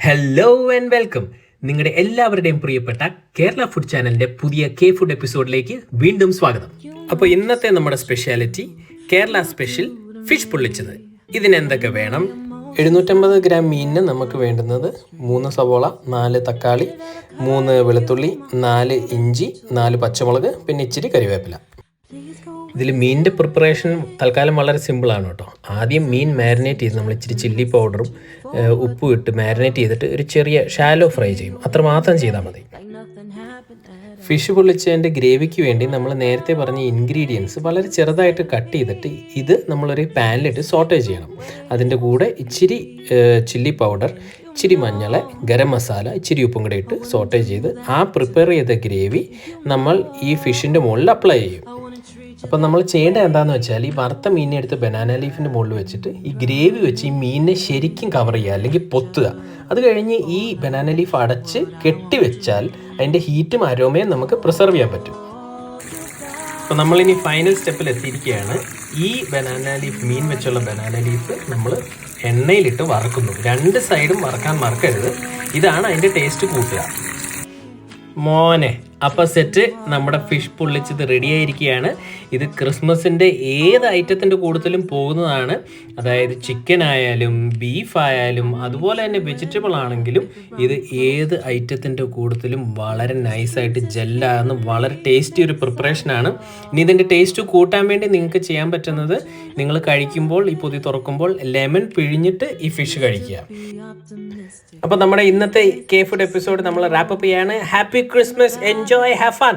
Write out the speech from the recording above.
Hello and welcome. നിങ്ങളുടെ എല്ലാവരുടെയും പ്രിയപ്പെട്ട കേരള ഫുഡ് ചാനലിൻ്റെ പുതിയ കെ ഫുഡ് എപ്പിസോഡിലേക്ക് വീണ്ടും സ്വാഗതം. അപ്പോൾ ഇന്നത്തെ നമ്മുടെ സ്പെഷ്യാലിറ്റി കേരള സ്പെഷ്യൽ ഫിഷ് പൊള്ളിച്ചത്. ഇതിനെന്തൊക്കെ വേണം? 750 ഗ്രാം മീനിന് നമുക്ക് വേണ്ടുന്നത് 3 സവോള, 4 തക്കാളി, 3 വെളുത്തുള്ളി, 4 ഇഞ്ചി, 4 പച്ചമുളക്, പിന്നെ ഇച്ചിരി കറിവേപ്പില. ഇതിൽ മീനിൻ്റെ പ്രിപ്പറേഷൻ തൽക്കാലം വളരെ സിമ്പിളാണ് കേട്ടോ. ആദ്യം മീൻ മാരിനേറ്റ് ചെയ്ത് നമ്മൾ ഇച്ചിരി ചില്ലി പൗഡറും ഉപ്പും ഇട്ട് മാരിനേറ്റ് ചെയ്തിട്ട് ഒരു ചെറിയ ഷാലോ ഫ്രൈ ചെയ്യും. അത്രമാത്രം ചെയ്താൽ മതി. ഫിഷ് പൊള്ളിച്ചതിൻ്റെ ഗ്രേവിക്ക് വേണ്ടി നമ്മൾ നേരത്തെ പറഞ്ഞ ഇൻഗ്രീഡിയൻസ് വളരെ ചെറുതായിട്ട് കട്ട് ചെയ്തിട്ട് ഇത് നമ്മളൊരു പാനിലിട്ട് സോട്ടേ ചെയ്യണം. അതിൻ്റെ കൂടെ ഇച്ചിരി ചില്ലി പൗഡർ, ഇച്ചിരി മഞ്ഞൾ, ഗരം മസാല, ഇച്ചിരി ഉപ്പും കൂടെ ഇട്ട് സോട്ടേ ചെയ്ത് ആ പ്രിപ്പയർ ചെയ്ത ഗ്രേവി നമ്മൾ ഈ ഫിഷിൻ്റെ മുകളിൽ അപ്ലൈ ചെയ്യും. അപ്പം നമ്മൾ ചെയ്യേണ്ടത് എന്താണെന്ന് വെച്ചാൽ ഈ വറുത്ത മീനിനെ എടുത്ത് ബനാന ലീഫിൻ്റെ മുകളിൽ വെച്ചിട്ട് ഈ ഗ്രേവി വെച്ച് ഈ മീനിനെ ശരിക്കും കവർ ചെയ്യുക, അല്ലെങ്കിൽ പൊത്തുക. അത് കഴിഞ്ഞ് ഈ ബനാന ലീഫ് അടച്ച് കെട്ടിവെച്ചാൽ അതിൻ്റെ ഹീറ്റും അരോമയും നമുക്ക് പ്രിസർവ് ചെയ്യാൻ പറ്റും. അപ്പോൾ നമ്മളിനി ഫൈനൽ സ്റ്റെപ്പിൽ എത്തിയിരിക്കുകയാണ്. ഈ ബനാന ലീഫ്, മീൻ വെച്ചുള്ള ബനാന ലീഫ് നമ്മൾ എണ്ണയിലിട്ട് വറക്കുന്നു. 2 സൈഡും വറക്കാൻ മറക്കരുത്. ഇതാണ് അതിൻ്റെ ടേസ്റ്റ് കൂട്ടുക. മോനെ, അപ്പോൾ സെറ്റ്, നമ്മുടെ ഫിഷ് പൊള്ളിച്ചത് റെഡി ആയിരിക്കുകയാണ്. ഇത് ക്രിസ്മസിൻ്റെ ഏത് ഐറ്റത്തിൻ്റെ കൂടുതലും പോകുന്നതാണ്. അതായത് ചിക്കൻ ആയാലും ബീഫ് ആയാലും അതുപോലെ തന്നെ വെജിറ്റബിൾ ആണെങ്കിലും ഇത് ഏത് ഐറ്റത്തിൻ്റെ കൂടുതലും വളരെ നൈസായിട്ട് ജെല്ലാകുന്ന വളരെ ടേസ്റ്റി ഒരു പ്രിപ്പറേഷനാണ്. ഇനി ഇതിൻ്റെ ടേസ്റ്റ് കൂട്ടാൻ വേണ്ടി നിങ്ങൾക്ക് ചെയ്യാൻ പറ്റുന്നത്, നിങ്ങൾ കഴിക്കുമ്പോൾ ഈ പൊതി തുറക്കുമ്പോൾ ലെമൺ പിഴിഞ്ഞിട്ട് ഈ ഫിഷ് കഴിക്കുക. അപ്പോൾ നമ്മുടെ ഇന്നത്തെ കെ ഫുഡ് എപ്പിസോഡ് നമ്മൾ റാപ്പ് അപ്പ് ചെയ്യാണ്. Happy Christmas, enjoy, have fun.